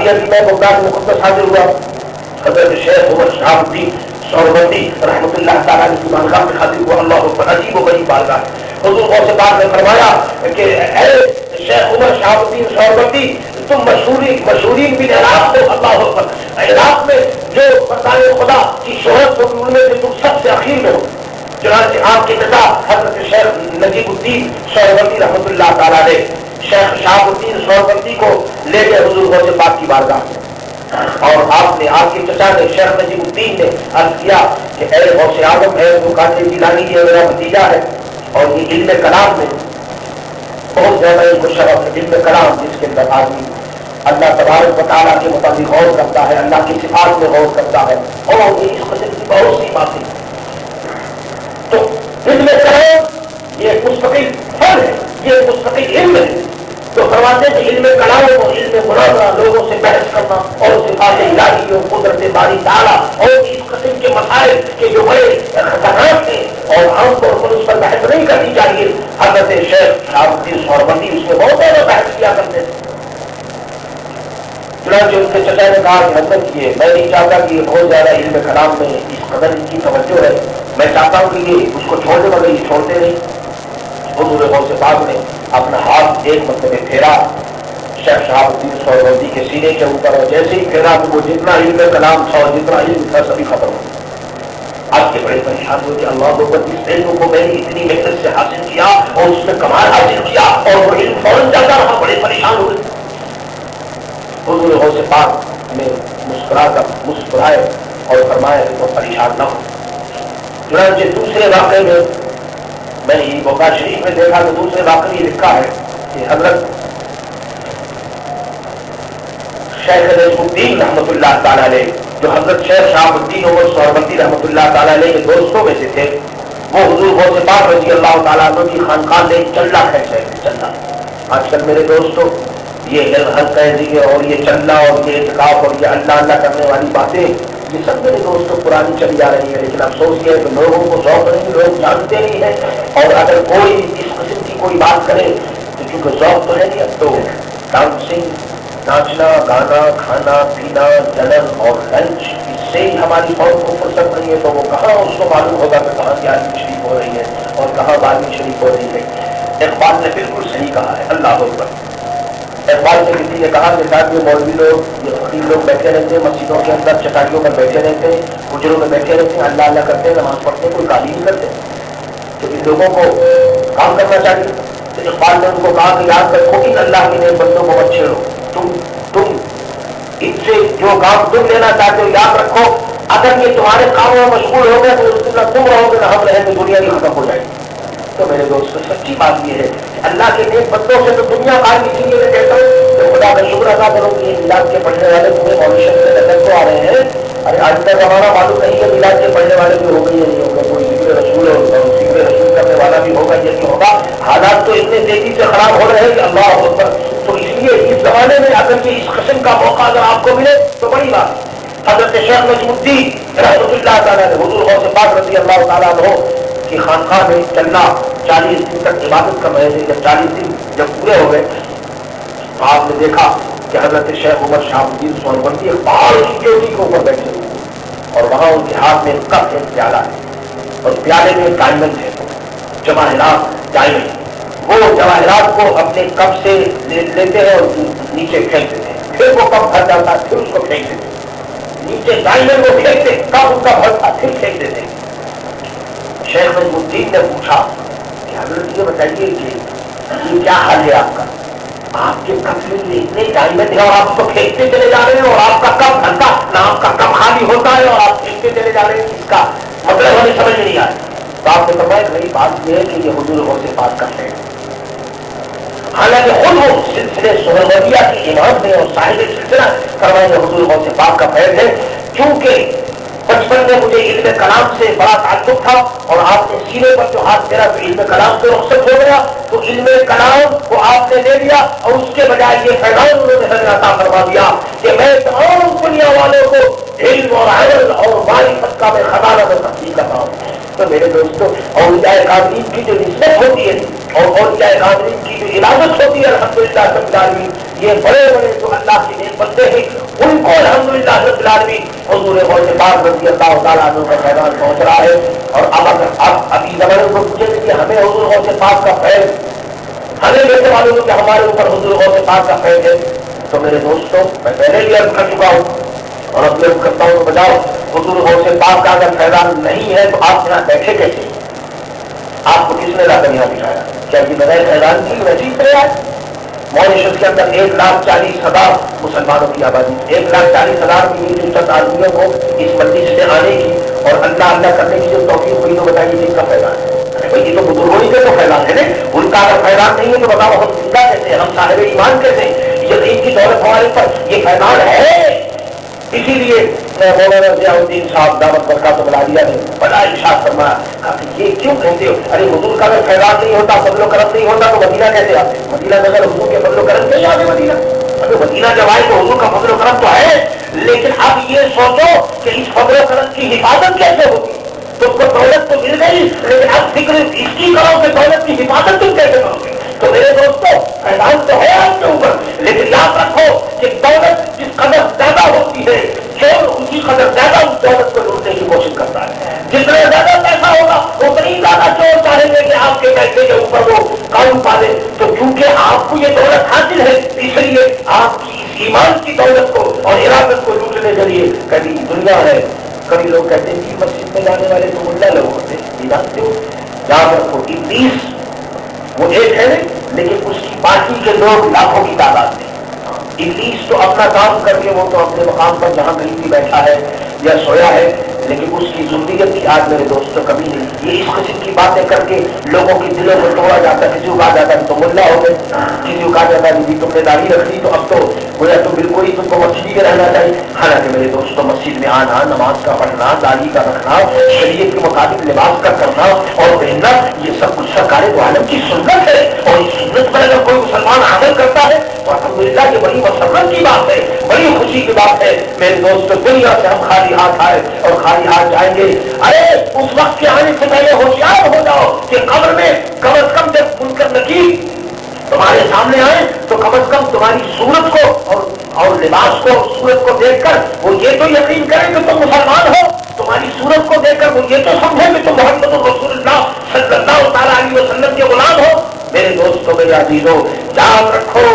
بھی ابھی میں بغداد میں خود حاضر ہوا، حضرت شیخ عمر شہاب الدین سہروردی رحمۃ اللہ تعالیٰ کی بارگاہ میں حاضر ہوا. اللہ اکبر، عجیب و غریب بارگاہ. حضور غوث پاک نے فرمایا کہ اے شیخ عمر شہاب الدین سہروردی، تم مشہورین بھی عراق ہو. اللہ اکبر، عراق میں جو بندائے خدا کی شہرت ہوگی ان میں سے تم سب سے اخیر میں ہو. چنانچہ آپ کے پتا حضرت شیخ نجیب الدین سہروردی رحمۃ اللہ تعالیٰ نے شیخ شہاب الدین سہروردی کو لے گئے حضور غوث پاک کی بارگاہ میں، اور آپ کے چچا نے شیخ نجیب الدین نے عرض کیا کہ اے غوث اعظم، اے قادری جیلانی، یہ میرا بھتیجا ہے اور یہ علم کلام میں بہت زیادہ شرف ہے. علم کلام جس کے اندر آدمی اللہ تبارک و تعالیٰ کے مطابق غور کرتا ہے، اللہ کی صفات میں غور کرتا ہے، اور یہ اس قسم کی بہت سی باتیں. تو علم کلام یہ مستقل فن ہے، یہ مستقل علم ہے. تو فرماتے ہیں علم کلام اور علم مناظرہ، لوگوں سے بحث کرنا اور صفات الہی اور قدرت باری تعالیٰ اور اس قسم کے مسائل کے جو بڑے خطرناک ہیں اور عام طور پر اس پر بحث نہیں کرنی چاہیے. حضرت شیخ شہاب الدین سہروردی اس میں بہت زیادہ بحث کیا کرتے تھے. چنانچہ ان کے چچا نے کہا کہ حضرت یہ میں نہیں چاہتا کہ یہ بہت زیادہ علم کلام میں اس قدر ان کی توجہ ہے، میں چاہتا ہوں کہ یہ اس کو چھوڑ دے، مگر یہ چھوڑتے نہیں. حضور غوث پاک نے اپنا ہاتھ ایک مرتبہ پھیرا شیخ شہاب الدین سہروردی کے سینے کے اوپر، اور جیسے ہی پھیرا تو وہ جتنا علم کلام تھا اور جتنا علم تھا سبھی ختم ہو. آپ کے بڑے پریشان ہوئے کہ اللہ اکبر، اس علم کو میں نے اتنی محنت سے حاصل کیا اور اس میں کمال حاصل کیا اور وہ علم فوراً جاتا رہا. بڑے پریشان ہوئے. حضور غوث پاک نے مسکرائے اور فرمایا کہ وہ پریشان نہ ہو. چنانچہ دوسرے واقعے میں نے یہ بخاری شریف میں دیکھا کہ دوسرے واقعے میں لکھا ہے کہ حضرت شیخ نجم الدین رحمۃ اللہ تعالیٰ علیہ، جو حضرت شیخ شہاب الدین عمر سہروردی رحمۃ اللہ تعالیٰ علیہ کے دوستوں میں سے تھے، وہ حضور غوث پاک رضی اللہ تعالیٰ عنہ کی خانقاہ میں چلہ کھینچ رہے تھے. چلہ آج کل میرے دوستوں یہ حلقہ ذکر اور یہ چلہ اور یہ اعتکاف اور یہ اللہ اللہ کرنے والی باتیں، یہ سب میرے دوستوں پرانی چلی جا رہی ہے. لیکن افسوس یہ ہے کہ لوگوں کو ذوق نہیں، لوگ جانتے نہیں ہیں. اور اگر کوئی اس قسم کی کوئی بات کرے تو چونکہ ذوق تو ہے نہیں، اب تو ڈانسنگ، ناچنا گانا کھانا پینا جنن اور لنچ، اس سے ہی ہماری قوم کو فرصت نہیں ہے. تو وہ کہاں اس کو معلوم ہوگا کہ کہاں گیارہویں شریف ہو رہی ہے اور کہاں 12ویں شریف ہو رہی ہے. اقبال نے بالکل صحیح کہا ہے. اللہ اکبر. اقبال سے کسی نے کہا کہ صاحب یہ مولوی لوگ، یہ فقیر لوگ بیٹھے رہتے ہیں مسجدوں کے اندر، چٹائیوں پر بیٹھے رہتے ہیں، حجروں میں بیٹھے رہتے ہیں، اللہ اللہ کرتے ہیں، نماز پڑھتے ہیں، کوئی کام نہیں کرتے. تو ان لوگوں کو کام کرنا چاہیے. تو اقبال نے ان کو کہا کہ یاد رکھو ان اللہ کے نئے بندوں کو مت چھیڑو. تم ان سے جو کام تم لینا چاہتے ہو یاد رکھو، اگر یہ تمہارے کاموں میں مشغول ہو گئے تو نہ تم رہو گے نہ ہم رہیں گے، دنیا بھی ختم ہو جائے گی. تو میرے دوستوں سچی بات یہ ہے کہ اللہ کے نیک بندوں سے تو دنیا کار کی چیزیں میں کہتا ہوں تو خدا کا شکر ادا کرو کہ یہ میلاد کے پڑھنے والے پورے ماڈیشن کے اندر تو آ رہے ہیں. ارے آج تک ہمارا معلوم نہیں ہے میلاد کے پڑھنے والے بھی ہوگا یا نہیں ہوگا، کوئی ذکر رسول اور ذکر رسول کرنے والا بھی ہوگا یا نہیں ہوگا. حالات تو اتنے تیزی سے خراب ہو رہے ہیں کہ اللہ اکبر. تو اس لیے اس زمانے میں اگر کہ اس قسم کا موقع اگر آپ کو ملے تو بڑی بات. حضرت شیخ نجم الدین رحمۃ اللہ تعالیٰ نے حضور غوث پاک رضی اللہ تعالیٰ عنہ کی خانقاہ میں چلنا 40 دن تک عبادت کر رہے تھے. جب 40 دن جب پورے ہو گئے تو آپ نے دیکھا کہ حضرت شیخ عمر شہاب الدین سہروردی پہاڑ کی چوٹی کے اوپر بیٹھے ہوئے اور وہاں ان کے ہاتھ میں کپ ہے، پیالہ ہے اور پیالے میں ڈائمنڈ ہے، جواہرات ڈائمنڈ. وہ جواہرات کو اپنے کپ سے لیتے ہیں اور نیچے پھینک دیتے ہیں. پھر وہ کپ بھر جاتا ہے، پھر اس کو پھینک دیتے ہیں. نیچے ڈائمنڈ کو پھینکتے، کپ ان کا بھرتا، پھر پھینک دیتے ہیں. شیخ نجم الدین نے پوچھا کہ حضرت یہ بتائیے کہ یہ کیا حال ہے آپ کا؟ آپ کے کپ میں اتنے ڈائمنڈ ہے اور آپ اس کو پھینکتے چلے جا رہے ہیں اور آپ کا کپ بھرتا نہ، آپ کا کپ خالی ہوتا ہے اور آپ پھینکتے چلے جا رہے ہیں. اس کا مطلب ہمیں سمجھ نہیں آیا. تو آپ نے فرمایا میری بات یہ ہے کہ یہ حضور غوث پاک کا ہے. حالانکہ خود وہ سلسلے سہروردیہ کے امام ہیں اور صاحب سلسلہ فرمائے حضور غوث پاک کا فیض ہے. کیونکہ بچپن میں مجھے علم کلام سے بڑا تعلق تھا اور آپ نے سینے پر جو ہاتھ پھیرا تو علم کلام سے رخصت ہو گیا، تو علم کلام کو آپ نے لے لیا اور اس کے بجائے یہ فیضان انہوں نے حضرت عطا فرما دیا کہ میں تمام دنیا والوں کو علم اور عمل اور معرفت کا میں خزانہ میں تقسیم کرتا ہوں. تو میرے دوستوں اولیاء کاملین کی جو نسبت ہوتی ہے اور اولیاء کاملین کی جو عبادت ہوتی ہے الحمدللہ سب العالمین، یہ بڑے بڑے جو اللہ کے نیک بندے ہیں العالمین حضور غوث پاک رضی اللہ تعالیٰ عنہ کا فیضان پہنچ رہا ہے. اور اب ابھی زمانے کو پوچھے کہ ہمیں حضور غوث پاک کا فیض ہمیں کیسے معلوم ہو کہ ہمارے اوپر حضور غوث پاک کا فیض ہے؟ تو میرے دوستوں میں پہلے بھی عرض کر چکا ہوں اور اب بھی عرض کرتا ہوں کہ بجاؤ حضور غوث پاک کا اگر فیضان نہیں ہے تو آپ یہاں بیٹھے کیسے؟ آپ کو کس نے لا کر یہاں بٹھایا؟ کیا یہ بغیر فیضان کی وسیع طرح ہے؟ ماریشس کے اندر 1,40,000 مسلمانوں کی آبادی، 1,40,000 کی جو چند آدمیوں کو اس مجلس سے آنے کی اور اللہ اللہ کرنے کی جو توفیق ہوئی تو بتائیے جن کا فیضان ہے؟ بھائی یہ تو بزرگوں ہی کا تو فیضان ہے نا. ان کا اگر فیضان نہیں ہے تو بتاؤ ہم زندہ کیسے ہیں؟ ہم صاحب ایمان کیسے ہیں؟ یقین کی دولت ہمارے اوپر یہ فیضان ہے. اسی لیے مولانا ضیاء الدین صاحب دعوت برکات ملالیہ نے بڑا ارشاد فرمایا کہ یہ کیوں کہتے ہو ارے حضور کا اگر فیضان نہیں ہوتا، فضل و کرم نہیں ہوتا تو مدینہ کیسے آتے؟ مدینہ نظر حضور کے فضل و کرم نہیں آتے مدینہ. ابھی مدینہ جب آئے تو حضور کا فضل و کرم تو ہے، لیکن اب یہ سوچو کہ اس فضل و کرم کی حفاظت کیسے ہوگی؟ تم کو دولت تو مل گئی لیکن اب فکر اس کی کرو کہ دولت کی حفاظت تم کیسے کرو گے؟ تو میرے دوستوں فیضان تو ہے آپ کے اوپر، لیکن یاد رکھو کہ دولت جس قدر زیادہ ہوتی ہے چور اسی قدر زیادہ اس دولت کو لوٹنے کی کوشش کرتا ہے. جتنا زیادہ پیسہ ہوگا اتنی زیادہ چور چاہیں گے کہ آپ کے پیسے کے اوپر وہ قابو پا لے. تو کیونکہ آپ کو یہ دولت حاصل ہے اس لیے آپ کی اس ایمان کی دولت کو اور ارادت کو لوٹنے کے لیے کبھی دنیا ہے. کبھی لوگ کہتے ہیں کہ مسجد میں جانے والے تو ملا لوگ ہوتے ہیں، جانتے ہو یاد رکھو ابلیس وہ ایک ہے لیکن اس کی پارٹی کے لوگ لاکھوں کی تعداد میں. ابلیس تو اپنا کام کر کے وہ تو اپنے مقام پر جہاں کہیں بھی بیٹھا ہے یا سویا ہے، لیکن اس کی ضروریت کی آج میرے دوستوں کبھی نہیں. یہ اس قسم کی باتیں کر کے لوگوں کے دلوں کو توڑا جاتا ہے. کسی کو کہا جاتا ہے تو ملا ہو گئے، کسی کو کہا جاتا ہے تم نے داڑھی رکھ لی تو اب تو گویا تو بالکل ہی تم کو مسجد میں رہنا چاہیے. حالانکہ میرے دوستوں مسجد میں آنا، نماز کا پڑھنا، داڑھی کا رکھنا، شریعت کے مطابق لباس کا کرنا اور پہننا یہ سب کچھ سرکار دو عالم کی سنت ہے. اور اس سنت پر اگر کوئی مسلمان عمل کرتا ہے تو الحمدللہ یہ بڑی مسرت کی بات ہے، بڑی خوشی کی بات ہے. میرے دوست دنیا سے ہم خالی ہاتھ آئے اور خالی ہاتھ جائیں گے. ارے اس وقت کے آنے سے پہلے ہوشیار ہو جاؤ کہ قبر میں کم از کم جب منکر نکیر تمہارے سامنے آئے تو کم از کم تمہاری صورت کو اور لباس کو اور صورت کو دیکھ کر وہ یہ تو یقین کریں کہ تم مسلمان ہو. تمہاری صورت کو دیکھ کر وہ یہ تو سمجھیں کہ تم محمد رسول اللہ صلی اللہ تعالیٰ علیہ وسلم کے غلام ہو. میرے دوستوں میرے عزیزوں یاد رکھو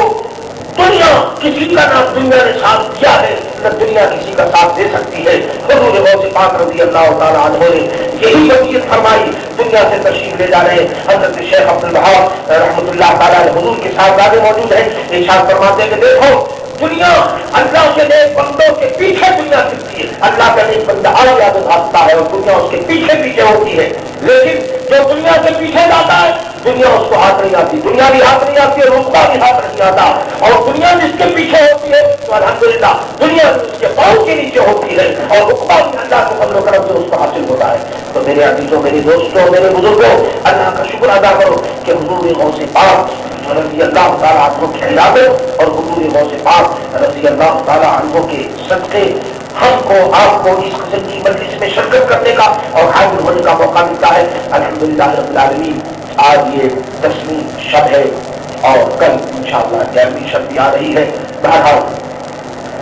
دنیا کسی کا نہ دنیا نے ساتھ دیا ہے نہ دنیا کسی کا ساتھ دے سکتی ہے. حضور غوث پاک رضی اللہ تعالیٰ عنہ نے یہی وصیت فرمائی. دنیا سے تشریف لے جا رہے حضرت شیخ عبد الوہاب رحمۃ اللہ تعالیٰ علیہ حضور کے ساتھ زیادہ موجود ہے. ارشاد فرماتے ہیں کہ دیکھو دنیا اللہ کے نیک بندوں کے پیچھے دنیا چلتی ہے. اللہ کا نیک بندہ آگے آگے بھاگتا ہے اور دنیا اس کے پیچھے پیچھے ہوتی ہے. لیکن جو دنیا کے پیچھے جاتا ہے دنیا اس کو ہاتھ نہیں آتی، دنیا بھی ہاتھ نہیں آتی اور رقبہ بھی ہاتھ نہیں آتا. اور دنیا جس کے پیچھے ہوتی ہے تو الحمدللہ دنیا اس کے پاؤں کے نیچے ہوتی ہے اور رقبہ بھی اللہ کے فضل و کرم سے اس کو حاصل ہوتا ہے. تو میرے عزیزوں میرے دوستوں میرے بزرگوں اللہ کا شکر ادا کرو کہ حضور غوث پاک رضی اللہ تعالیٰ عنہ کی عبادت اور حضور غوث پاک رضی اللہ تعالیٰ عنہ کے صدقے ہم کو آپ کو اس قسم کی مجلس میں شرکت کرنے کا اور حاضر ہونے کا موقع ملتا ہے. الحمدللہ رب العالمین. آج یہ 10ویں شب ہے اور کل انشاءاللہ 11ویں شب بھی آ رہی ہے. بہرحال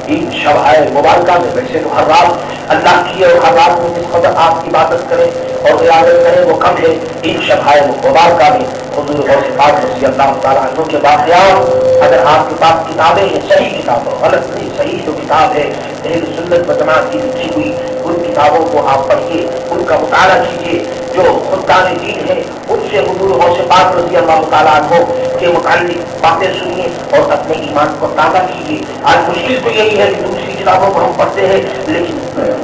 ان شب ہے مبارکہ میں ویسے تو ہر رات اللہ کی اور ہر رات میں جس قدر آپ کی عبادت کریں اور عبادت کریں وہ کم ہے. ان شب ہے مبارکہ میں حضور غوث پاک رضی اللہ تعالیٰ عنہ کے واقعات اگر آپ کے پاس کتابیں ہیں صحیح کتابیں غلط نہیں صحیح جو کتاب ہے اہل سنت و جماعت کی لکھی ہوئی ان کتابوں کو آپ پڑھیے ان کا مطالعہ کیجیے. جو خدان دین ہے ان سے حضور غوث پاک رضی اللہ تعالیٰ عنہ کے متعلق باتیں سنیے اور اپنے ایمان کو تازہ کیجیے. آج مشکل تو یہی ہے کہ دوسری کتابوں کو ہم پڑھتے ہیں لیکن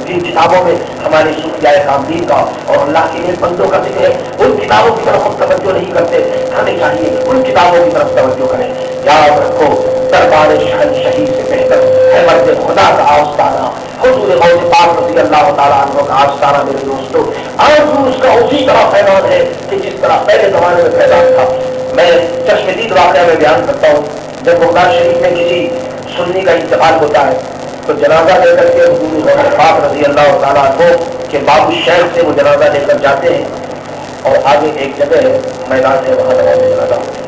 جن کتابوں میں ہمارے صوفیاء کاملین کا اور اللہ کے نیک بندوں کا ذکر ہے ان کتابوں کی طرف ہم توجہ نہیں کرتے. ہمیں چاہیے ان کتابوں کی طرف توجہ کریں. یاد رکھو دربار شہنشاہی سے بہتر ہے مرد خدا کا آستانہ حضور غوث پاک رضی اللہ تعالیٰ عنہ کا آستانہ. میرے دوستوں آج بھی اس کا اسی طرح فیضان ہے کہ جس طرح پہلے زمانے میں فیضان تھا. میں چشم دید واقعہ میں بیان کرتا ہوں. جب بغداد شریف میں کسی سنی کا انتقال ہوتا ہے تو جنازہ لے کر کے حضور غوث پاک رضی اللہ تعالیٰ عنہ کے باب الشہر سے وہ جنازہ لے کر جاتے ہیں اور آگے ایک جگہ ہے میدان ہے وہاں نماز جنازہ ہوتی ہے.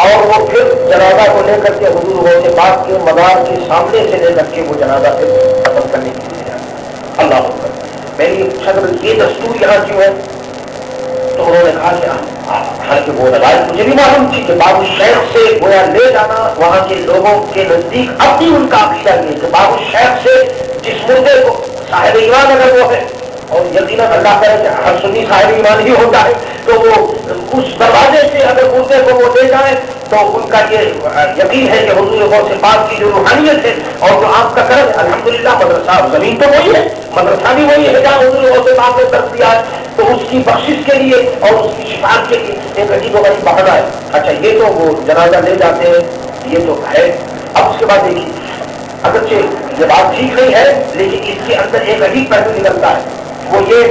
اور وہ پھر جنازہ کو لے کر کے حضور غوث پاک کے مزار کے سامنے سے لے کر کے وہ جنازہ پھر دفن کرنے کے لیے جاتے. اللہ اکبر. میں نے پوچھا کہ یہ دستور یہاں کیوں ہے؟ تو انہوں نے کہا کہ حالانکہ وہ روایت مجھے بھی معلوم تھی کہ باب الشیخ سے گویا لے جانا وہاں کے لوگوں کے نزدیک اب بھی ان کا عقیدہ نہیں ہے کہ باب الشیخ سے جس مردے کو صاحب ایمان اگر وہ ہے، اور یقیناً اللہ کرے کہ ہر سنی صاحب ایمان ہی ہوتا ہے، تو وہ اس دروازے سے اگر مردے کو وہ لے جائیں تو ان کا یہ یقین ہے کہ حضور غوث پاک کی جو روحانیت ہے اور جو آپ کا کرم ہے، الحمدللہ مدرسہ زمین تو وہی ہے، مدرسہ بھی وہی ہے جہاں حضور غوث پاک نے درس دیا ہے، تو اس کی بخشش کے لیے اور اس کی شفاعت کے لیے ایک عجیب و غریب بہانہ ہے. اچھا یہ تو وہ جنازہ لے جاتے ہیں، یہ تو ہے. اب اس کے بعد دیکھیے، اگرچہ یہ بات ٹھیک نہیں ہے لیکن اس کے اندر ایک عجیب پہلو نکلتا ہے. وہ یہ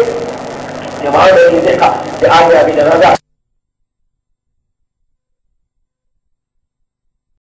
وہاں میں نے دیکھا کہ آگے جنازہ